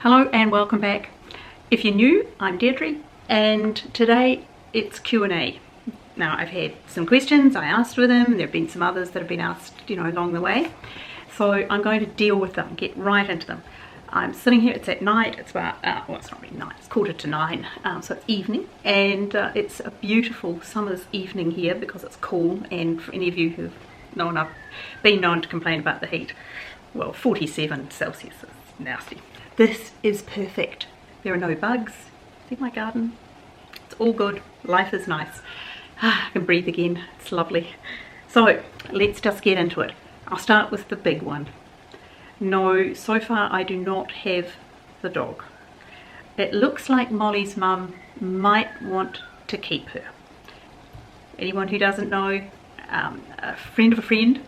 Hello and welcome back. If you're new, I'm Deirdre, and today it's Q&A. Now, I've had some questions I asked with them. There have been some others that have been asked, along the way. So I'm going to deal with them, get right into them. I'm sitting here, it's at night, it's about, well, it's not really night, it's 8:45, so it's evening, and it's a beautiful summer's evening here because it's cool, and for any of you who've been known to complain about the heat, well, 47 Celsius is nasty. This is perfect. There are no bugs. See my garden? It's all good. Life is nice. I can breathe again. It's lovely. So let's just get into it. I'll start with the big one. No, so far I do not have the dog. It looks like Molly's mum might want to keep her. Anyone who doesn't know, a friend of a friend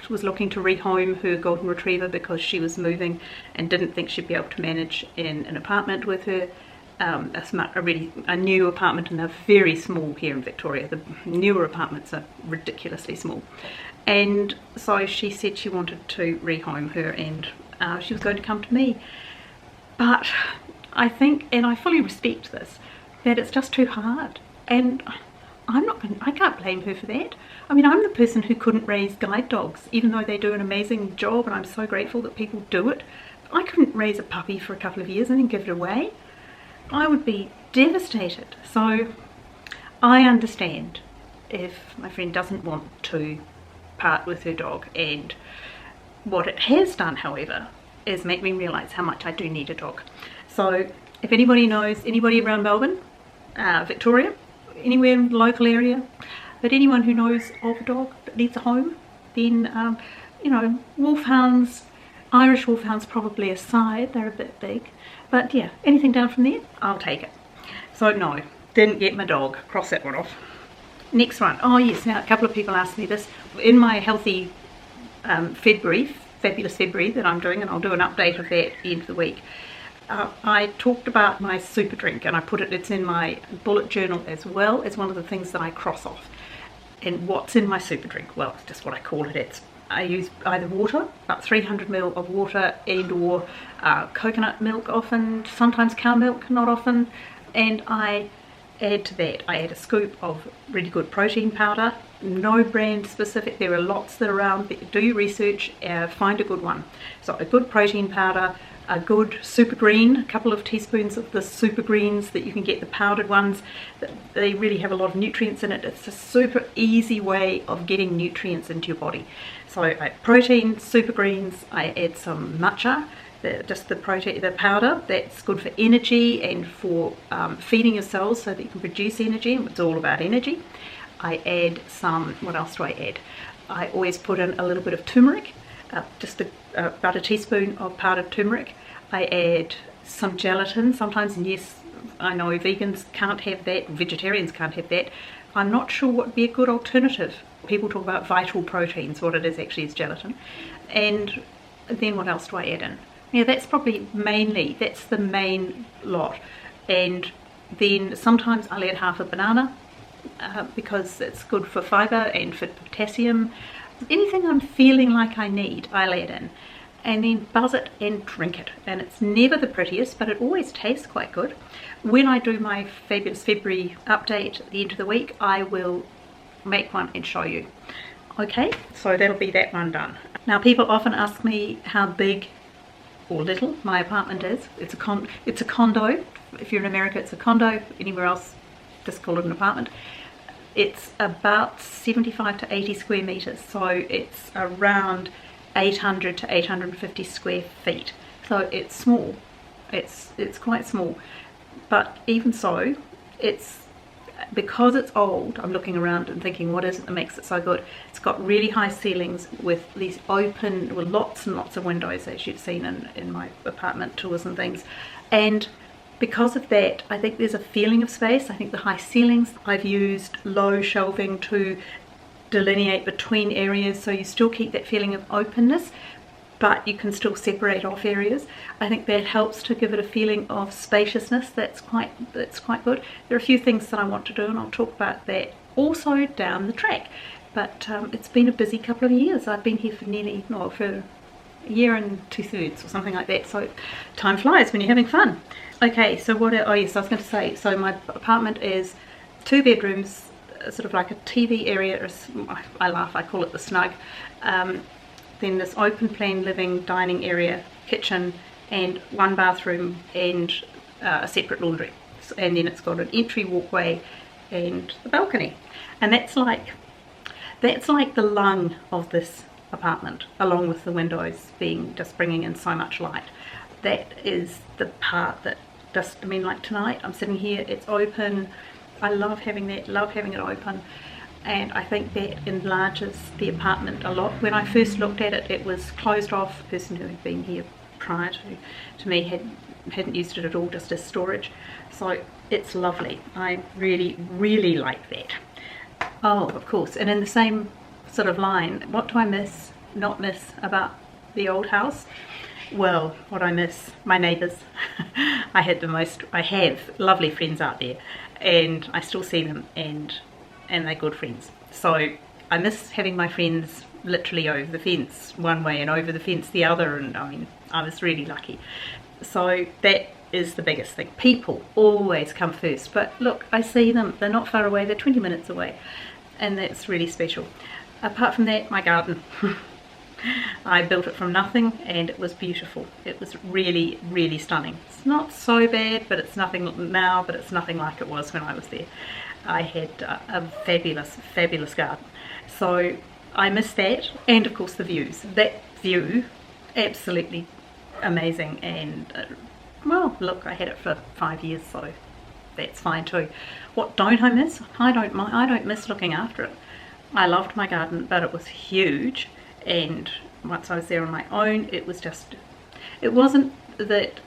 was looking to rehome her golden retriever because she was moving and didn't think she'd be able to manage in an apartment with her. A new apartment, and they're very small here in Victoria. The newer apartments are ridiculously small, and so she said she wanted to rehome her, and she was going to come to me. But I think, and I fully respect this, that it's just too hard, and I can't blame her for that. I mean, I'm the person who couldn't raise guide dogs, even though they do an amazing job, and I'm so grateful that people do it. I couldn't raise a puppy for a couple of years and then give it away. I would be devastated. So I understand if my friend doesn't want to part with her dog, and what it has done, however, is make me realise how much I do need a dog. So if anybody knows, anybody around Melbourne, Victoria, anywhere in the local area, but anyone who knows of a dog that needs a home, then wolfhounds, Irish wolfhounds probably aside, they're a bit big, but yeah, anything down from there, I'll take it. So no, didn't get my dog, cross that one off. Next one, oh yes, now a couple of people asked me this in my healthy fabulous February that I'm doing, and I'll do an update of that at the end of the week. I talked about my super drink, and it's in my bullet journal as well as one of the things that I cross off. And what's in my super drink? Well, it's just what I call it. I use either water, about 300 ml of water, and or coconut milk often, sometimes cow milk, not often, and I add to that, I add a scoop of really good protein powder, no brand specific, there are lots that are around, but do your research, find a good one. So a good protein powder, a good super green, a couple of teaspoons of the super greens that you can get, the powdered ones, they really have a lot of nutrients in it. It's a super easy way of getting nutrients into your body. So I add protein, super greens, I add some matcha, the powder that's good for energy and for feeding your cells so that you can produce energy, and it's all about energy. I add some, what else do I add? I always put in a little bit of turmeric, about a teaspoon of powdered turmeric. I add some gelatin sometimes, and yes, I know vegans can't have that, vegetarians can't have that. I'm not sure what would be a good alternative. People talk about vital proteins, what it is actually is gelatin. And then what else do I add in? Yeah, that's probably that's the main lot. And then sometimes I'll add half a banana because it's good for fibre and for potassium. Anything I'm feeling like I need, I'll add in, and then buzz it and drink it. And it's never the prettiest, but it always tastes quite good. When I do my fabulous February update at the end of the week, I will make one and show you. Okay, so that'll be that one done. Now, people often ask me how big or little my apartment is. It's a condo. If you're in America, it's a condo. Anywhere else, just call it an apartment. It's about 75 to 80 square meters, so it's around 800 to 850 square feet. So it's small. It's quite small, but even so, because it's old, I'm looking around and thinking, what is it that makes it so good? It's got really high ceilings with these open, with lots and lots of windows, as you've seen in my apartment tours and things. And because of that, I think there's a feeling of space. I think the high ceilings, I've used low shelving to delineate between areas, so you still keep that feeling of openness, but you can still separate off areas. I think that helps to give it a feeling of spaciousness. That's quite good. There are a few things that I want to do, and I'll talk about that also down the track. But it's been a busy couple of years. I've been here for a year and 2/3 or something like that. So time flies when you're having fun. Okay, so oh yes, I was going to say, so my apartment is 2 bedrooms, sort of like a TV area. I laugh, I call it the snug. Then this open plan living, dining area, kitchen, and 1 bathroom and a separate laundry. And then it's got an entry walkway and the balcony. And that's like the lung of this apartment, along with the windows just bringing in so much light. That is the part that just, I mean, like tonight I'm sitting here, it's open. I love having that, love having it open, and I think that enlarges the apartment a lot. When I first looked at it, it was closed off. The person who had been here prior to me hadn't used it at all, just as storage. So it's lovely. I really, really like that. Oh, of course, and in the same sort of line, what do I not miss about the old house? Well, what I miss, my neighbours. I have lovely friends out there, and I still see them, and they're good friends. So I miss having my friends literally over the fence one way and over the fence the other, and I mean, I was really lucky. So that is the biggest thing. People always come first, but look, I see them, they're not far away, they're 20 minutes away, and that's really special. Apart from that, my garden. I built it from nothing, and it was beautiful. It was really, really stunning. It's not so bad, but it's nothing now, but it's nothing like it was when I was there. I had a fabulous, fabulous garden. So I miss that, and of course the views. That view, absolutely amazing, and well, look, I had it for 5 years, so that's fine too. What don't I miss? I don't miss looking after it. I loved my garden, but it was huge, and once I was there on my own, it wasn't that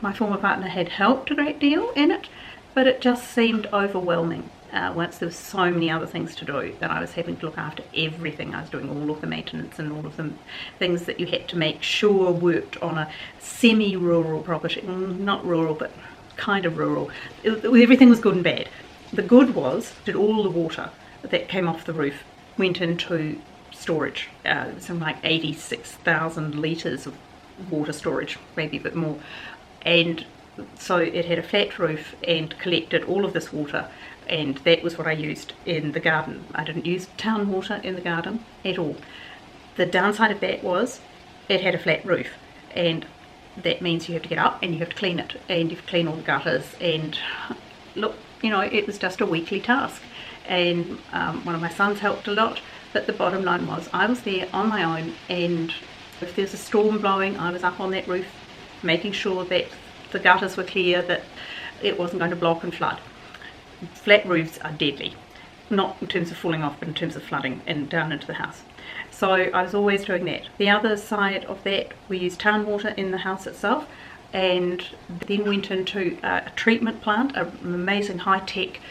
my former partner had helped a great deal in it, but it just seemed overwhelming once there was so many other things to do that I was having to look after everything. I was doing all of the maintenance and all of the things that you had to make sure worked on a semi-rural property. Not rural, but kind of rural. Everything was good and bad. The good was that all the water that came off the roof went into storage, something like 86,000 litres of water storage, maybe a bit more, and so it had a flat roof and collected all of this water, and that was what I used in the garden. I didn't use town water in the garden at all. The downside of that was it had a flat roof, and that means you have to get up and you have to clean it, and you have to clean all the gutters, and look, you know, it was just a weekly task, and one of my sons helped a lot. But the bottom line was I was there on my own, and if there's a storm blowing, I was up on that roof making sure that the gutters were clear, that it wasn't going to block and flood. Flat roofs are deadly, not in terms of falling off, but in terms of flooding and down into the house. So I was always doing that. The other side of that, we used town water in the house itself, and then went into a treatment plant, an amazing high-tech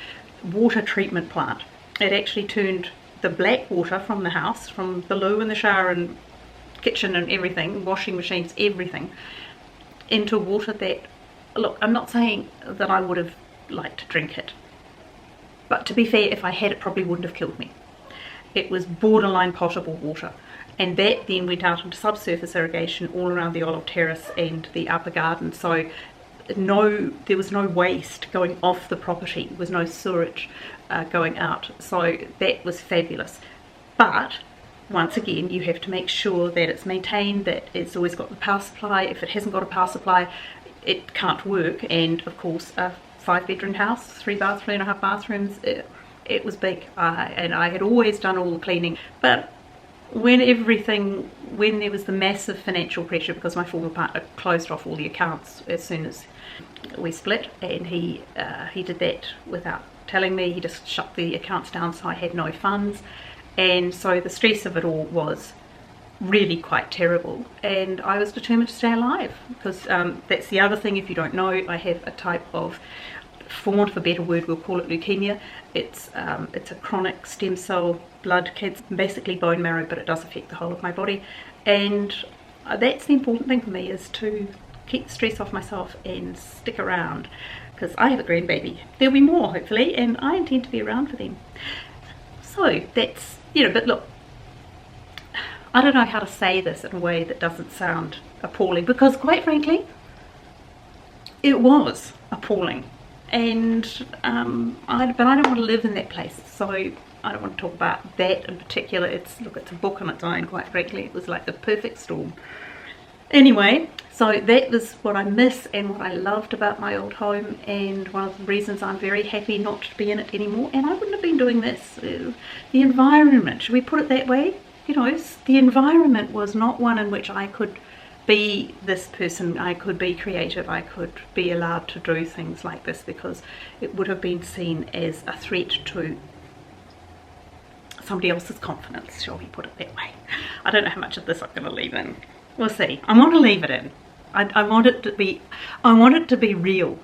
water treatment plant. It actually turned the black water from the house, from the loo and the shower and kitchen and everything, washing machines, everything, into water that, look, I'm not saying that I would have liked to drink it, but to be fair, if I had, it probably wouldn't have killed me. It was borderline potable water, and that then went out into subsurface irrigation all around the olive terrace and the upper garden. So there was no waste going off the property, there was no sewage going out, so that was fabulous. But once again, you have to make sure that it's maintained, that it's always got the power supply. If it hasn't got a power supply, it can't work. And of course, a 5-bedroom house, 3.5 bathrooms, it was big, and I had always done all the cleaning. But when there was the massive financial pressure, because my former partner closed off all the accounts as soon as we split, and he did that without telling me. He just shut the accounts down, so I had no funds, and so the stress of it all was really quite terrible, and I was determined to stay alive, because that's the other thing. If you don't know, I have a type of, for want of a better word, we'll call it leukemia. It's a chronic stem cell blood cancer, basically bone marrow, but it does affect the whole of my body, and that's the important thing for me, is to keep the stress off myself and stick around, because I have a grandbaby. There'll be more, hopefully, and I intend to be around for them. So that's, you know, but look, I don't know how to say this in a way that doesn't sound appalling, because quite frankly, it was appalling. And but I don't want to live in that place, so I don't want to talk about that in particular. It's a book on its own, quite frankly. It was like the perfect storm. Anyway, so that was what I miss and what I loved about my old home, and one of the reasons I'm very happy not to be in it anymore. And I wouldn't have been doing this. The environment, should we put it that way? You know, the environment was not one in which I could be this person. I could be creative. I could be allowed to do things like this, because it would have been seen as a threat to somebody else's confidence, shall we put it that way. I don't know how much of this I'm going to leave in. We'll see. I want to leave it in. I want it to be real,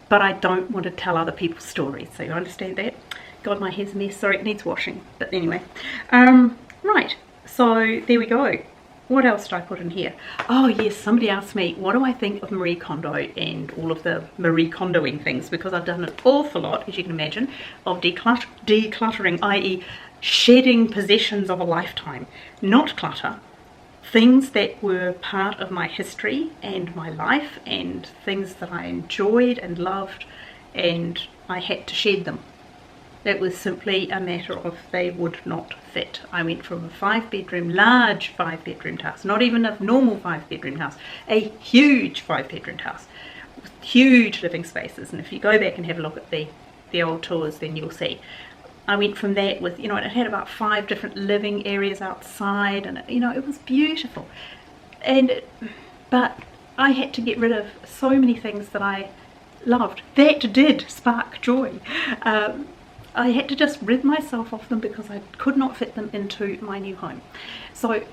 but I don't want to tell other people's stories. So you understand that? God, my hair's a mess. Sorry, it needs washing. But anyway, right. So there we go. What else did I put in here? Oh yes, somebody asked me, what do I think of Marie Kondo and all of the Marie Kondoing things? Because I've done an awful lot, as you can imagine, of decluttering, i.e. shedding possessions of a lifetime. Not clutter. Things that were part of my history and my life, and things that I enjoyed and loved, and I had to shed them. It was simply a matter of they would not fit. I went from a large 5-bedroomed house, not even a normal 5-bedroom house, a huge 5-bedroomed house, with huge living spaces. And if you go back and have a look at the old tours, then you'll see. I went from that with, it had about 5 different living areas outside, and it was beautiful. But I had to get rid of so many things that I loved. That did spark joy. I had to just rid myself of them because I could not fit them into my new home. So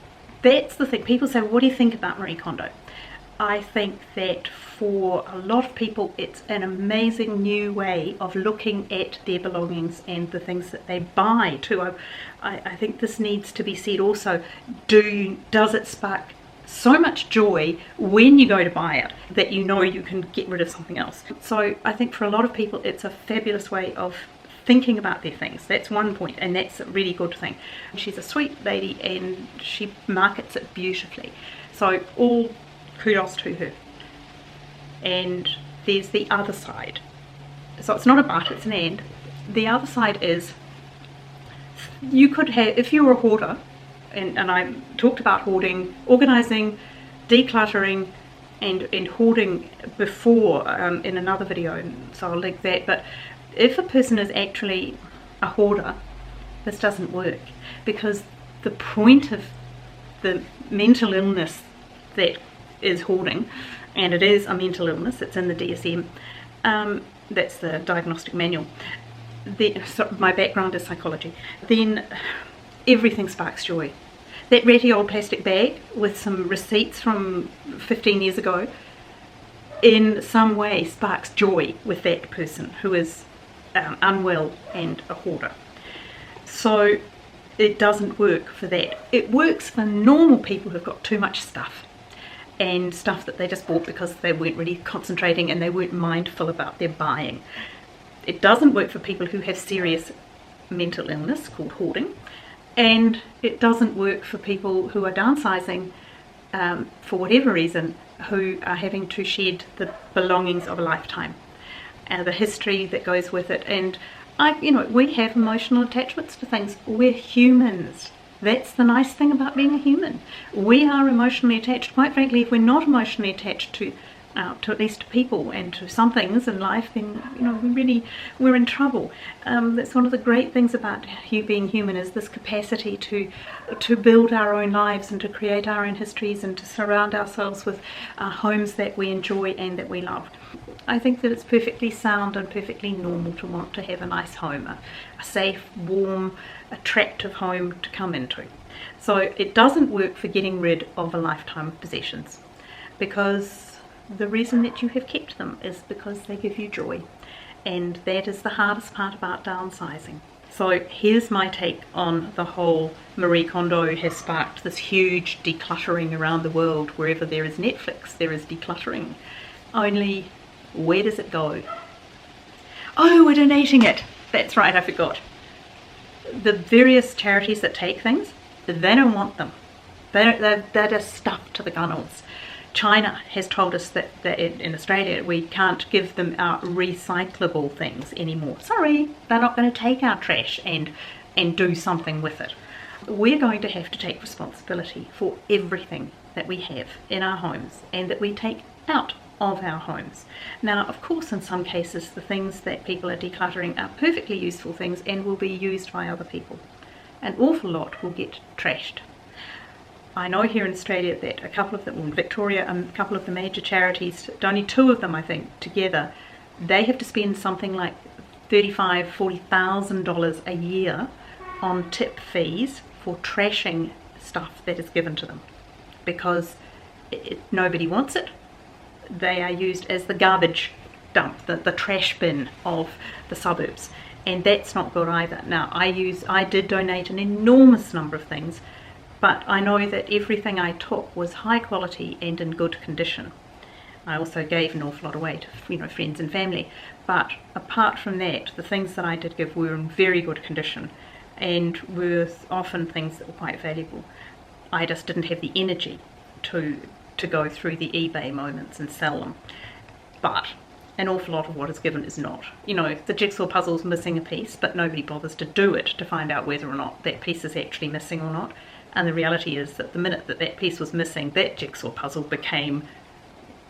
that's the thing. People say, what do you think about Marie Kondo? I think that for a lot of people it's an amazing new way of looking at their belongings and the things that they buy too. I think this needs to be said also. Does it spark so much joy when you go to buy it that you can get rid of something else? So I think for a lot of people it's a fabulous way of thinking about their things. That's one point, and that's a really good thing. She's a sweet lady and she markets it beautifully. So all kudos to her. And there's the other side. So it's not a but, it's an and. The other side is, you could have, if you were a hoarder, and I talked about hoarding, organising, decluttering, and hoarding before in another video, so I'll link that. But if a person is actually a hoarder, this doesn't work, because the point of the mental illness that is hoarding, and it is a mental illness, it's in the DSM, that's the diagnostic manual. So my background is psychology. Then everything sparks joy. That ratty old plastic bag with some receipts from 15 years ago in some way sparks joy with that person who is unwell and a hoarder. So it doesn't work for that. It works for normal people who've got too much stuff, and stuff that they just bought because they weren't really concentrating and they weren't mindful about their buying. It doesn't work for people who have serious mental illness called hoarding, and it doesn't work for people who are downsizing for whatever reason, who are having to shed the belongings of a lifetime, the history that goes with it. And we have emotional attachments to things. We're humans. That's the nice thing about being a human. We are emotionally attached. Quite frankly, if we're not emotionally attached to at least people and to some things in life, then we're in trouble. That's one of the great things about being human, is this capacity to build our own lives and to create our own histories and to surround ourselves with homes that we enjoy and that we love. I think that it's perfectly sound and perfectly normal to want to have a nice home, a safe, warm, attractive home to come into. So it doesn't work for getting rid of a lifetime of possessions, because the reason that you have kept them is because they give you joy, and that is the hardest part about downsizing. So here's my take on the whole Marie Kondo has sparked this huge decluttering around the world. Wherever there is Netflix, there is decluttering. Only, where does it go? Oh, we're donating it. That's right, I forgot. The various charities that take things, they don't want them. They're just stuffed to the gunnels. China has told us that in Australia we can't give them our recyclable things anymore. Sorry, they're not going to take our trash and do something with it. We're going to have to take responsibility for everything that we have in our homes and that we take out of our homes. Now, of course, in some cases the things that people are decluttering are perfectly useful things and will be used by other people. An awful lot will get trashed. I know here in Australia that a couple of them, in Victoria, a couple of the major charities, only 2 of them I think together, they have to spend something like $35,000-$40,000 a year on tip fees for trashing stuff that is given to them, because nobody wants it. They are used as the garbage dump, the trash bin of the suburbs, and that's not good either. Now, I did donate an enormous number of things, but I know that everything I took was high quality and in good condition. I also gave an awful lot away to friends and family, but apart from that, the things that I did give were in very good condition and were often things that were quite valuable. I just didn't have the energy to go through the eBay moments and sell them. But an awful lot of what is given is not. The jigsaw puzzle's missing a piece, but nobody bothers to do it to find out whether or not that piece is actually missing or not. And the reality is that the minute that piece was missing, that jigsaw puzzle became,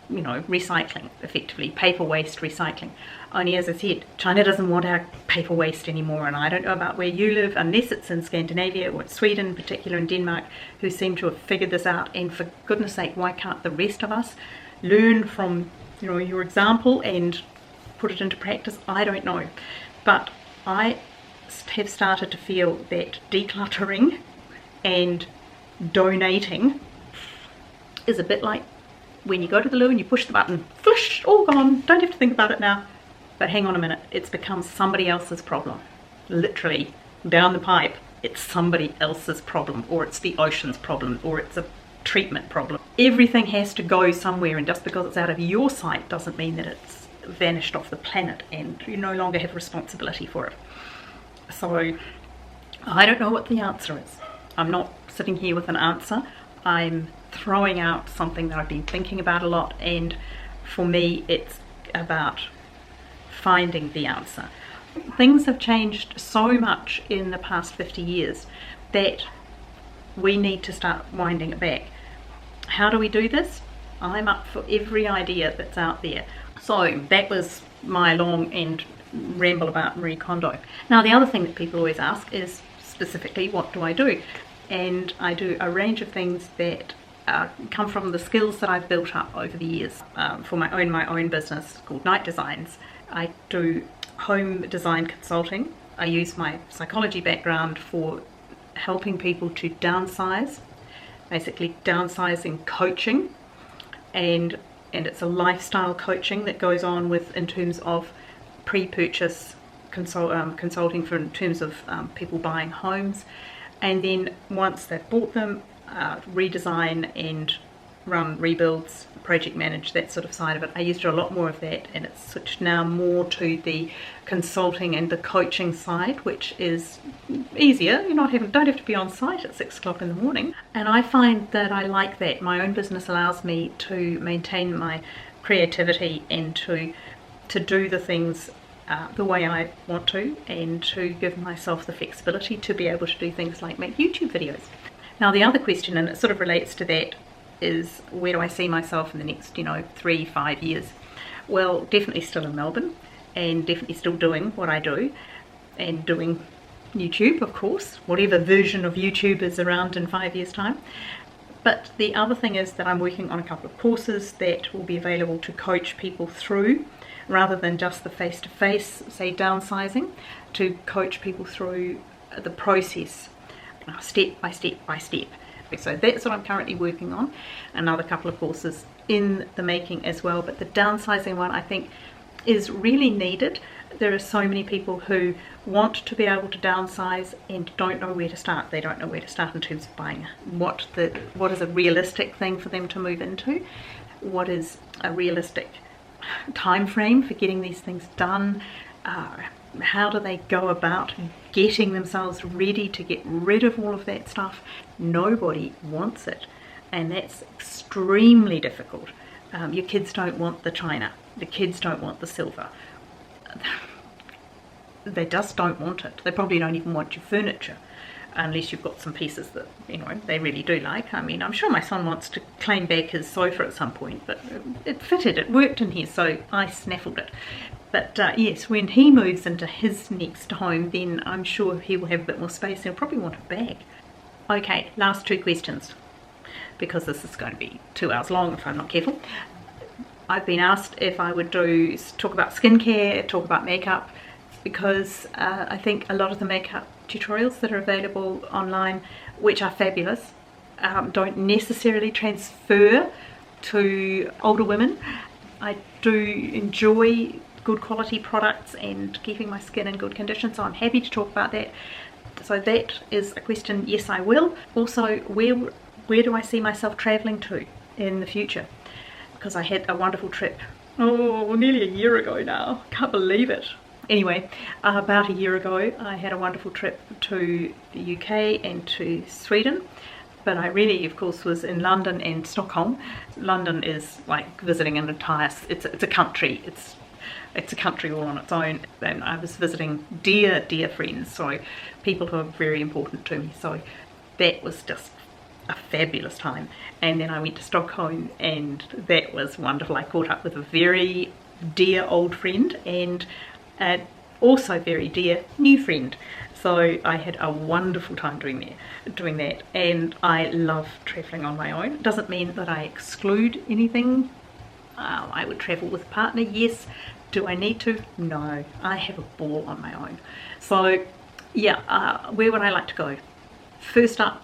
recycling, effectively, paper waste recycling. Only, as I said, China doesn't want our paper waste anymore, and I don't know about where you live, unless it's in Scandinavia or Sweden in particular, and Denmark, who seem to have figured this out. And for goodness sake, why can't the rest of us learn from your example and put it into practice? I don't know, but I have started to feel that decluttering and donating is a bit like when you go to the loo and you push the button, flush, all gone, don't have to think about it now. But hang on a minute, it's become somebody else's problem. Literally, down the pipe, it's somebody else's problem, or it's the ocean's problem, or it's a treatment problem. Everything has to go somewhere, and just because it's out of your sight doesn't mean that it's vanished off the planet and you no longer have responsibility for it. So I don't know what the answer is. I'm not sitting here with an answer. I'm throwing out something that I've been thinking about a lot, and for me it's about finding the answer. Things have changed so much in the past 50 years that we need to start winding it back. How do we do this? I'm up for every idea that's out there. So that was my long and ramble about Marie Kondo. Now, the other thing that people always ask is specifically, what do I do? And I do a range of things that come from the skills that I've built up over the years. For my own business called Night Designs, I do home design consulting. I use my psychology background for helping people to downsize, basically downsizing coaching, and it's a lifestyle coaching that goes on with in terms of pre-purchase consulting for in terms of people buying homes, and then once they've bought them, redesign and run rebuilds, project manage, that sort of side of it. I used to do a lot more of that, and it's switched now more to the consulting and the coaching side, which is easier. You don't have to be on site at 6 o'clock in the morning, and I find that I like that. My own business allows me to maintain my creativity and to do the things the way I want to, and to give myself the flexibility to be able to do things like make YouTube videos. Now, the other question, and it sort of relates to that, is where do I see myself in the next 3-5 years? Well, definitely still in Melbourne, and definitely still doing what I do, and doing YouTube, of course, whatever version of YouTube is around in 5 years' time. But the other thing is that I'm working on a couple of courses that will be available to coach people through, rather than just the face-to-face, say, downsizing, to coach people through the process, step by step by step. So that's what I'm currently working on. Another couple of courses in the making as well, but the downsizing one I think is really needed. There are so many people who want to be able to downsize and don't know where to start. They don't know where to start in terms of buying what is a realistic thing for them to move into, what is a realistic time frame for getting these things done, how do they go about getting themselves ready to get rid of all of that stuff? Nobody wants it, and that's extremely difficult. Your kids don't want the china, the kids don't want the silver, they just don't want it. They probably don't even want your furniture, unless you've got some pieces that, you know, they really do like. I mean, I'm sure my son wants to claim back his sofa at some point, but it fitted, it worked in here, so I snaffled it. But yes, when he moves into his next home, then I'm sure he will have a bit more space. He'll probably want it back. Okay, last 2 questions, because this is going to be 2 hours long if I'm not careful. I've been asked if I would talk about skincare, talk about makeup, because I think a lot of the makeup tutorials that are available online, which are fabulous, don't necessarily transfer to older women. I do enjoy good quality products and keeping my skin in good condition, so I'm happy to talk about that. So that is a question, yes I will. Also, where do I see myself travelling to in the future? Because I had a wonderful trip, nearly a year ago now, can't believe it. Anyway, about a year ago I had a wonderful trip to the UK and to Sweden, but I really, of course, was in London and Stockholm. London is like visiting an entire, it's a country, it's a country all on its own, and I was visiting dear friends, so people who are very important to me, so that was just a fabulous time. And then I went to Stockholm, and that was wonderful. I caught up with a very dear old friend and also very dear new friend, so I had a wonderful time doing that, and I love travelling on my own. It doesn't mean that I exclude anything. I would travel with a partner, yes. Do I need to? No, I have a ball on my own. So yeah, where would I like to go? First up,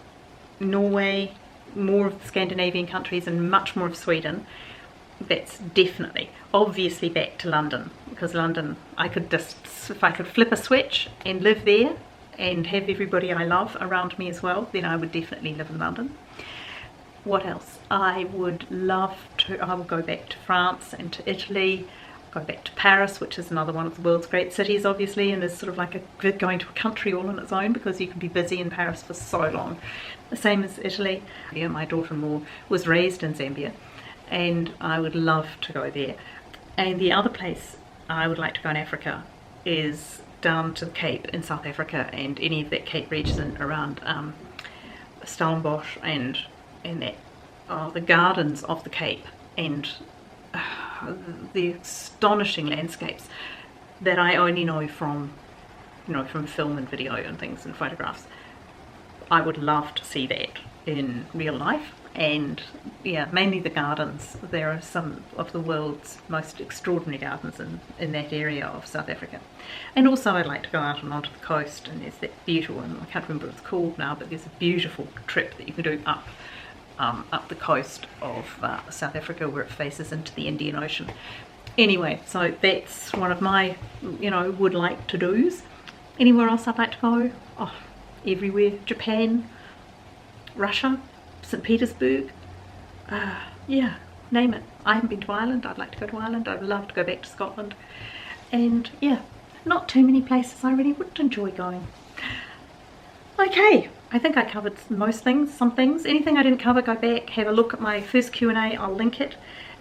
Norway, more of the Scandinavian countries, and much more of Sweden. That's definitely, obviously back to London, because London, I could just, if I could flip a switch and live there and have everybody I love around me as well, then I would definitely live in London. What else? I would love to, I will go back to France and to Italy, go back to Paris, which is another one of the world's great cities, obviously, and is sort of like going to a country all on its own, because you can be busy in Paris for so long. The same as Italy. Yeah, my daughter-in-law was raised in Zambia, and I would love to go there. And the other place I would like to go in Africa is down to the Cape in South Africa, and any of that Cape region around Stellenbosch and that, the gardens of the Cape, and the astonishing landscapes that I only know from, from film and video and things and photographs. I would love to see that in real life. And yeah, mainly the gardens. There are some of the world's most extraordinary gardens in that area of South Africa. And also I'd like to go out and onto the coast, and there's that beautiful, and I can't remember what it's called now, but there's a beautiful trip that you can do up the coast of South Africa, where it faces into the Indian Ocean. Anyway, so that's one of my, would like to do's. Anywhere else I'd like to go? Oh, everywhere. Japan, Russia, St. Petersburg, yeah, name it. I haven't been to Ireland. I'd like to go to Ireland. I'd love to go back to Scotland. And yeah, not too many places I really would enjoy going. Okay, I think I covered most things, some things. Anything I didn't cover, go back, have a look at my first Q&A, I'll link it,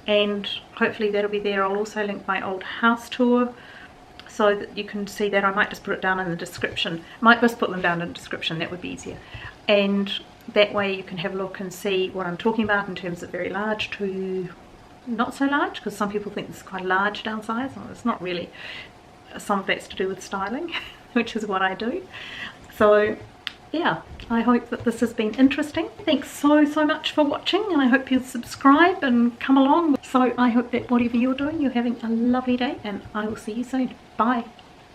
and hopefully that'll be there. I'll also link my old house tour, so that you can see that. I might just put it down in the description. Might just put them down in the description, that would be easier. And that way you can have a look and see what I'm talking about in terms of very large to not so large, because some people think this is quite a large downsize. Well, it's not really. Some of that's to do with styling, which is what I do. So yeah, I hope that this has been interesting. Thanks so much for watching, and I hope you'll subscribe and come along. So I hope that whatever you're doing, you're having a lovely day, and I will see you soon. Bye.